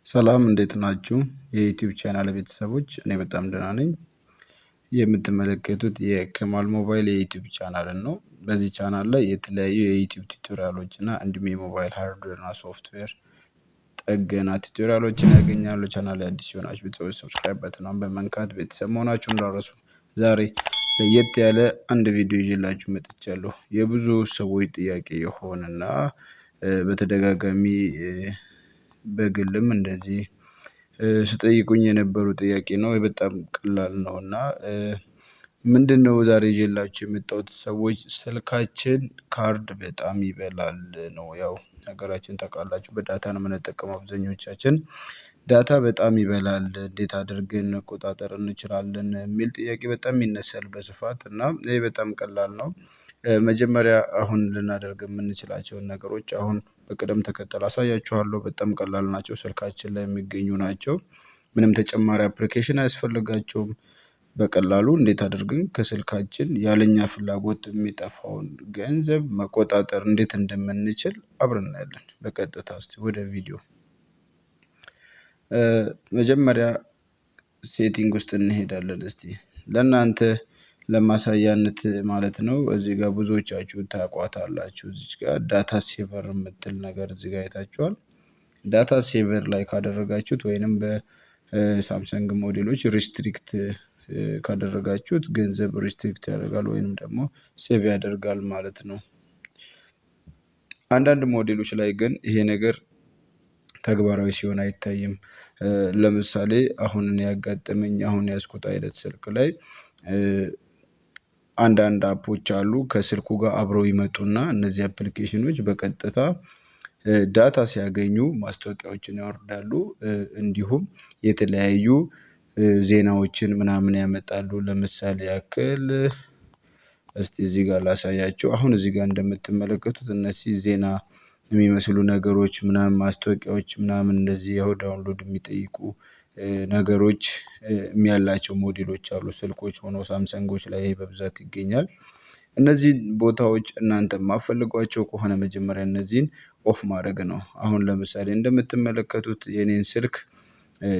ሰላም እንዴት ናችሁ? የዩቲዩብ ቻናል ቤተሰቦች እኔ በጣም ደህና ነኝ። የምትመለከቱት የከማል ሞባይል የዩቲዩብ ቻናልን ነው። በዚህ ቻናል ላይ የተለያዩ የዩቲዩብ ቱቶሪያሎች እና እንዲሁም የሞባይል ሃርድዌር እና ሶፍትዌር ጥገና ቱቶሪያሎችን ያገኛሉ። ቻናል ላይ አዲስ የሆናችሁ ቤተሰቦች ሰብስክራይብ በተናም በመንካት ቤተሰብ መሆናችሁን እንዳትረሱ። ዛሬ ለየት ያለ አንድ ቪዲዮ ይዤላችሁ መጥቻለሁ። የብዙ ሰዎች ጥያቄ የሆነና በተደጋጋሚ በግልም እንደዚህ ስጠይቁኝ የነበሩ ጥያቄ ነው። በጣም ቀላል ነውና ምንድነው ዛሬ ይዤላችሁ የመጣሁት ሰዎች ስልካችን ካርድ በጣም ይበላል ነው። ያው ነገራችን ታውቃላችሁ በዳታ ነው የምንጠቀመው አብዛኞቻችን። ዳታ በጣም ይበላል እንዴት አድርገን መቆጣጠር እንችላለን የሚል ጥያቄ በጣም ይነሳል በስፋት እና ይሄ በጣም ቀላል ነው። መጀመሪያ አሁን ልናደርግ የምንችላቸውን ነገሮች አሁን በቅደም ተከተል አሳያችኋለሁ። በጣም ቀላል ናቸው፣ ስልካችን ላይ የሚገኙ ናቸው። ምንም ተጨማሪ አፕሊኬሽን አያስፈልጋቸውም። በቀላሉ እንዴት አድርገን ከስልካችን ያለኛ ፍላጎት የሚጠፋውን ገንዘብ መቆጣጠር እንዴት እንደምንችል አብረን እናያለን። በቀጥታ እስቲ ወደ ቪዲዮ። መጀመሪያ ሴቲንግ ውስጥ እንሄዳለን። እስቲ ለእናንተ ለማሳያነት ማለት ነው። እዚህ ጋር ብዙዎቻችሁ ታውቋታላችሁ። እዚህ ጋር ዳታ ሴቨር የምትል ነገር እዚህ ጋር አይታችኋል። ዳታ ሴቨር ላይ ካደረጋችሁት ወይንም በሳምሰንግ ሞዴሎች ሪስትሪክት ካደረጋችሁት ገንዘብ ሪስትሪክት ያደርጋል ወይንም ደግሞ ሴቭ ያደርጋል ማለት ነው። አንዳንድ ሞዴሎች ላይ ግን ይሄ ነገር ተግባራዊ ሲሆን አይታይም። ለምሳሌ አሁን እኔ ያጋጠመኝ አሁን ያዝኩት አይነት ስልክ ላይ አንዳንድ አፖች አሉ ከስልኩ ጋር አብረው ይመጡና እነዚህ አፕሊኬሽኖች በቀጥታ ዳታ ሲያገኙ ማስታወቂያዎችን ያወርዳሉ። እንዲሁም የተለያዩ ዜናዎችን ምናምን ያመጣሉ። ለምሳሌ ያክል እስቲ እዚህ ጋር ላሳያችሁ። አሁን እዚህ ጋር እንደምትመለከቱት እነዚህ ዜና የሚመስሉ ነገሮች ምናምን ማስታወቂያዎች ምናምን እንደዚህ ያው ዳውንሎድ የሚጠይቁ ነገሮች ያላቸው ሞዴሎች አሉ። ስልኮች ሆኖ ሳምሰንጎች ላይ በብዛት ይገኛል። እነዚህ ቦታዎች እናንተ የማትፈልጓቸው ከሆነ መጀመሪያ እነዚህን ኦፍ ማድረግ ነው። አሁን ለምሳሌ እንደምትመለከቱት የኔን ስልክ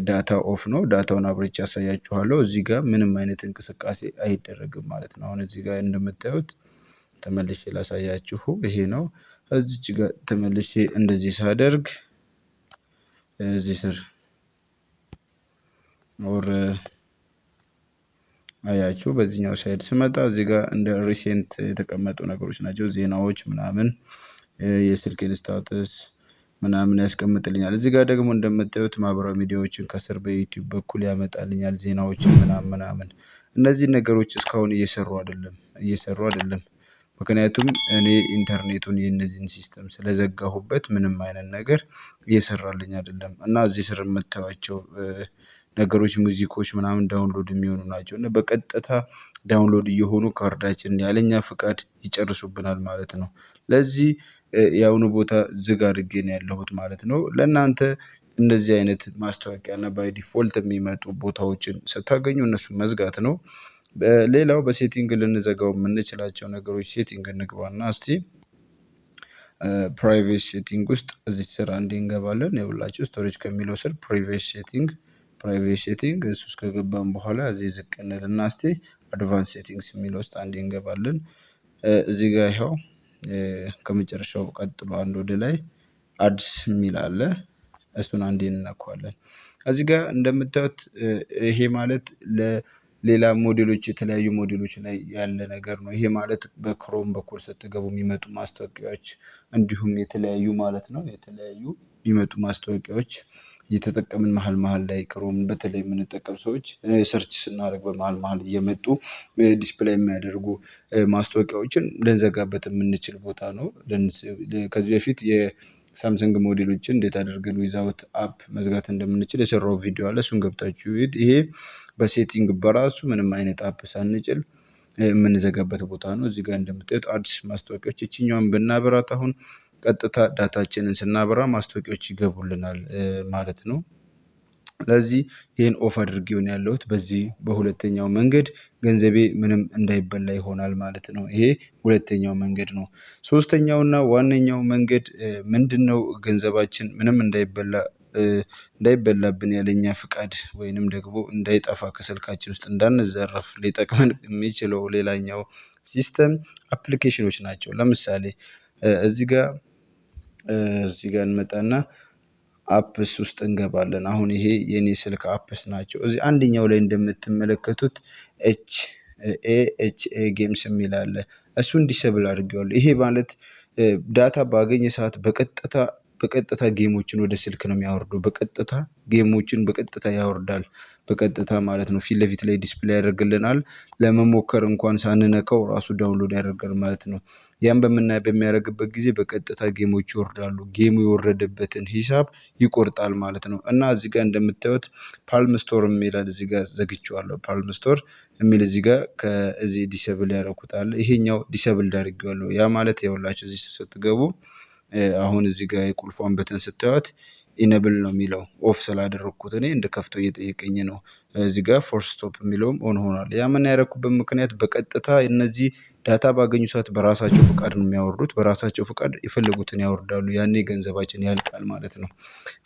ዳታ ኦፍ ነው። ዳታውን አብርቼ ያሳያችኋለሁ። እዚህ ጋር ምንም አይነት እንቅስቃሴ አይደረግም ማለት ነው። አሁን እዚህ ጋር እንደምታዩት ተመልሼ ላሳያችሁ። ይሄ ነው። እዚች ጋር ተመልሼ እንደዚህ ሳደርግ እዚህ ስር ኦር አያችሁ በዚህኛው ሳይድ ስመጣ እዚህ ጋር እንደ ሪሴንት የተቀመጡ ነገሮች ናቸው። ዜናዎች ምናምን የስልኬን ስታተስ ምናምን ያስቀምጥልኛል። እዚህ ጋር ደግሞ እንደምታዩት ማህበራዊ ሚዲያዎችን ከስር በዩቲዩብ በኩል ያመጣልኛል። ዜናዎችን ምናምን እነዚህ ነገሮች እስካሁን እየሰሩ አይደለም። ምክንያቱም እኔ ኢንተርኔቱን የነዚህን ሲስተም ስለዘጋሁበት ምንም አይነት ነገር እየሰራልኝ አይደለም። እና እዚህ ስር የምታዩቸው ነገሮች ሙዚቆች ምናምን ዳውንሎድ የሚሆኑ ናቸው እና በቀጥታ ዳውንሎድ እየሆኑ ካርዳችንን ያለኛ ፍቃድ ይጨርሱብናል ማለት ነው። ለዚህ ያውኑ ቦታ ዝግ አድርጌ ነው ያለሁት ማለት ነው። ለእናንተ እንደዚህ አይነት ማስታወቂያ እና ባይ ዲፎልት የሚመጡ ቦታዎችን ስታገኙ እነሱን መዝጋት ነው። ሌላው በሴቲንግ ልንዘጋው የምንችላቸው ነገሮች ሴቲንግ እንግባና እስቲ ፕራይቬት ሴቲንግ ውስጥ እዚህ ስራ እንገባለን። ይኸውላችሁ ስቶሬጅ ከሚለው ስር ፕራይቬት ሴቲንግ እሱ ውስጥ ከገባን በኋላ እዚህ ዝቅ እንልና እስቲ አድቫንስ ሴቲንግስ የሚለው ውስጥ አንዴ እንገባለን። እዚህ ጋር ይኸው ከመጨረሻው ቀጥሎ አንድ ወደ ላይ አድስ የሚል አለ። እሱን አንዴ እንነካዋለን። እዚህ ጋር እንደምታዩት ይሄ ማለት ለሌላ ሞዴሎች የተለያዩ ሞዴሎች ላይ ያለ ነገር ነው። ይሄ ማለት በክሮም በኩል ስትገቡ የሚመጡ ማስታወቂያዎች እንዲሁም የተለያዩ ማለት ነው የተለያዩ የሚመጡ ማስታወቂያዎች እየተጠቀምን መሃል ላይ ክሮም በተለይ የምንጠቀም ሰዎች ሰርች ስናደርግ በመሃል እየመጡ ዲስፕሌይ የሚያደርጉ ማስታወቂያዎችን ልንዘጋበት የምንችል ቦታ ነው። ከዚህ በፊት የሳምሰንግ ሞዴሎችን እንዴት አድርገን ዊዛውት አፕ መዝጋት እንደምንችል የሰራው ቪዲዮ አለ። እሱን ገብታችሁ ይሄ በሴቲንግ በራሱ ምንም አይነት አፕ ሳንጭል የምንዘጋበት ቦታ ነው። እዚህ ጋር እንደምታዩት አዲስ ማስታወቂያዎች እቺኛውን ብናበራት አሁን ቀጥታ ዳታችንን ስናበራ ማስታወቂያዎች ይገቡልናል ማለት ነው። ለዚህ ይሄን ኦፍ አድርጌው ነው ያለሁት። በዚህ በሁለተኛው መንገድ ገንዘቤ ምንም እንዳይበላ ይሆናል ማለት ነው። ይሄ ሁለተኛው መንገድ ነው። ሶስተኛውና ዋነኛው መንገድ ምንድነው? ገንዘባችን ምንም እንዳይበላ እንዳይበላብን ያለኛ ፍቃድ ወይንም ደግሞ እንዳይጠፋ ከስልካችን ውስጥ እንዳንዘረፍ ሊጠቅመን የሚችለው ሌላኛው ሲስተም አፕሊኬሽኖች ናቸው። ለምሳሌ እዚህ ጋር እንመጣና አፕስ ውስጥ እንገባለን። አሁን ይሄ የኔ ስልክ አፕስ ናቸው። እዚህ አንደኛው ላይ እንደምትመለከቱት ኤችኤ ጌምስ የሚል አለ። እሱን ዲሰብል አድርጌዋለሁ። ይሄ ማለት ዳታ ባገኘ ሰዓት በቀጥታ ጌሞችን ወደ ስልክ ነው የሚያወርደው። በቀጥታ ጌሞችን በቀጥታ ያወርዳል። በቀጥታ ማለት ነው። ፊት ለፊት ላይ ዲስፕሌይ ያደርግልናል። ለመሞከር እንኳን ሳንነካው ራሱ ዳውንሎድ ያደርጋል ማለት ነው። ያን በሚያደርግበት ጊዜ በቀጥታ ጌሞች ይወርዳሉ። ጌሙ የወረደበትን ሂሳብ ይቆርጣል ማለት ነው። እና እዚህ ጋር እንደምታዩት ፓልም ስቶር የሚላል እዚህ ጋር ዘግቼዋለሁ። ፓልም ስቶር የሚል እዚህ ጋር ከዚህ ዲሰብል ያደረኩት አለ። ይሄኛው ዲሰብል አድርጌዋለሁ። ያ ማለት ይኸውላችሁ እዚህ ስትገቡ አሁን እዚህ ጋር የቁልፏን በተን ስታዩት ኢነብል ነው የሚለው ኦፍ ስላደረኩት እኔ እንደከፍተው እየጠየቀኝ ነው። እዚህ ጋር ፎርስ ስቶፕ የሚለውም ኦን ሆኗል። ያ ምን ያደረኩበት ምክንያት በቀጥታ እነዚህ ዳታ ባገኙ ሰዓት በራሳቸው ፍቃድ ነው የሚያወርዱት። በራሳቸው ፍቃድ የፈለጉትን ያወርዳሉ። ያኔ ገንዘባችን ያልቃል ማለት ነው።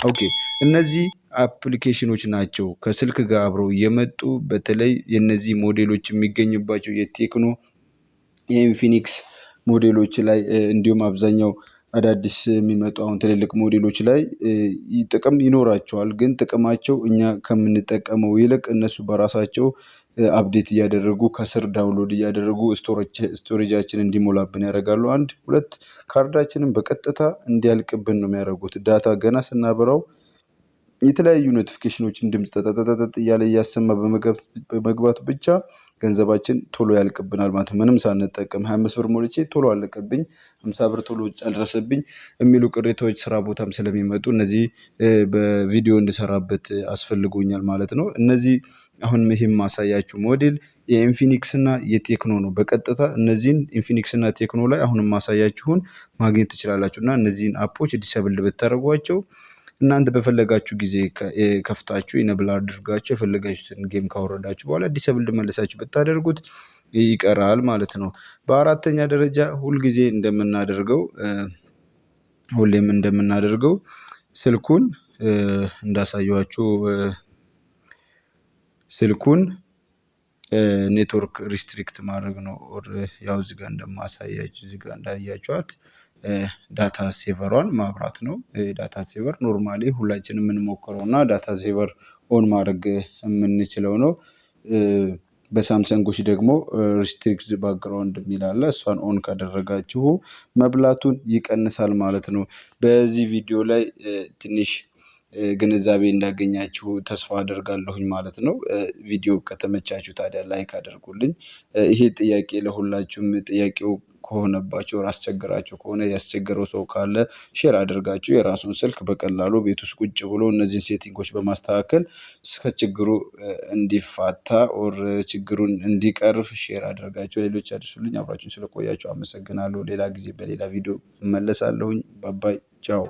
ኦኬ እነዚህ አፕሊኬሽኖች ናቸው ከስልክ ጋር አብረው እየመጡ በተለይ የነዚህ ሞዴሎች የሚገኙባቸው የቴክኖ የኢንፊኒክስ ሞዴሎች ላይ እንዲሁም አብዛኛው አዳዲስ የሚመጡ አሁን ትልልቅ ሞዴሎች ላይ ጥቅም ይኖራቸዋል። ግን ጥቅማቸው እኛ ከምንጠቀመው ይልቅ እነሱ በራሳቸው አፕዴት እያደረጉ ከስር ዳውንሎድ እያደረጉ ስቶሬጃችን እንዲሞላብን ያደርጋሉ። 1 2 ካርዳችንን በቀጥታ እንዲያልቅብን ነው የሚያደርጉት። ዳታ ገና ስናበራው የተለያዩ ኖቲፊኬሽኖችን ድምጽ ተጠጠጠጥ እያለ እያሰማ በመግባት ብቻ ገንዘባችን ቶሎ ያልቅብናል ማለት ነው። ምንም ሳንጠቀም 25 ብር ሞልቼ ቶሎ አለቀብኝ፣ 50 ብር ቶሎ ጨረሰብኝ የሚሉ ቅሬታዎች ስራ ቦታም ስለሚመጡ እነዚህ በቪዲዮ እንድሰራበት አስፈልጎኛል ማለት ነው። እነዚህ አሁን ይሄም ማሳያችሁ ሞዴል የኢንፊኒክስ እና የቴክኖ ነው። በቀጥታ እነዚህን ኢንፊኒክስ እና ቴክኖ ላይ አሁንም ማሳያችሁን ማግኘት ትችላላችሁ። እና እነዚህን አፖች ዲሰብል ብታደርጓቸው እናንተ በፈለጋችሁ ጊዜ ከፍታችሁ ኢነብል አድርጋችሁ የፈለጋችሁትን ጌም ካወረዳችሁ በኋላ ዲሰብል መልሳችሁ ብታደርጉት ይቀራል ማለት ነው። በአራተኛ ደረጃ ሁሌም እንደምናደርገው ስልኩን እንዳሳየኋችሁ ስልኩን ኔትወርክ ሪስትሪክት ማድረግ ነው። ያው እዚህ ጋር እንደማሳያችሁ እዚህ ጋር እንዳያችኋት ዳታ ሴቨሯን ማብራት ነው። ዳታ ሴቨር ኖርማሊ ሁላችንም የምንሞክረው እና ዳታ ሴቨር ኦን ማድረግ የምንችለው ነው። በሳምሰንጎች ደግሞ ሪስትሪክት ባክግራውንድ የሚል አለ። እሷን ኦን ካደረጋችሁ መብላቱን ይቀንሳል ማለት ነው። በዚህ ቪዲዮ ላይ ትንሽ ግንዛቤ እንዳገኛችሁ ተስፋ አደርጋለሁኝ ማለት ነው። ቪዲዮ ከተመቻችሁ ታዲያ ላይክ አድርጉልኝ። ይሄ ጥያቄ ለሁላችሁም ጥያቄው ከሆነባችሁ አስቸግራችሁ ከሆነ ያስቸገረው ሰው ካለ ሼር አድርጋችሁ የራሱን ስልክ በቀላሉ ቤት ውስጥ ቁጭ ብሎ እነዚህን ሴቲንጎች በማስተካከል ከችግሩ እንዲፋታ ኦር ችግሩን እንዲቀርፍ ሼር አድርጋችሁ ሌሎች አድርሱልኝ። አብራችሁን ስለቆያችሁ አመሰግናለሁ። ሌላ ጊዜ በሌላ ቪዲዮ እመለሳለሁኝ። ባባይ ቻው።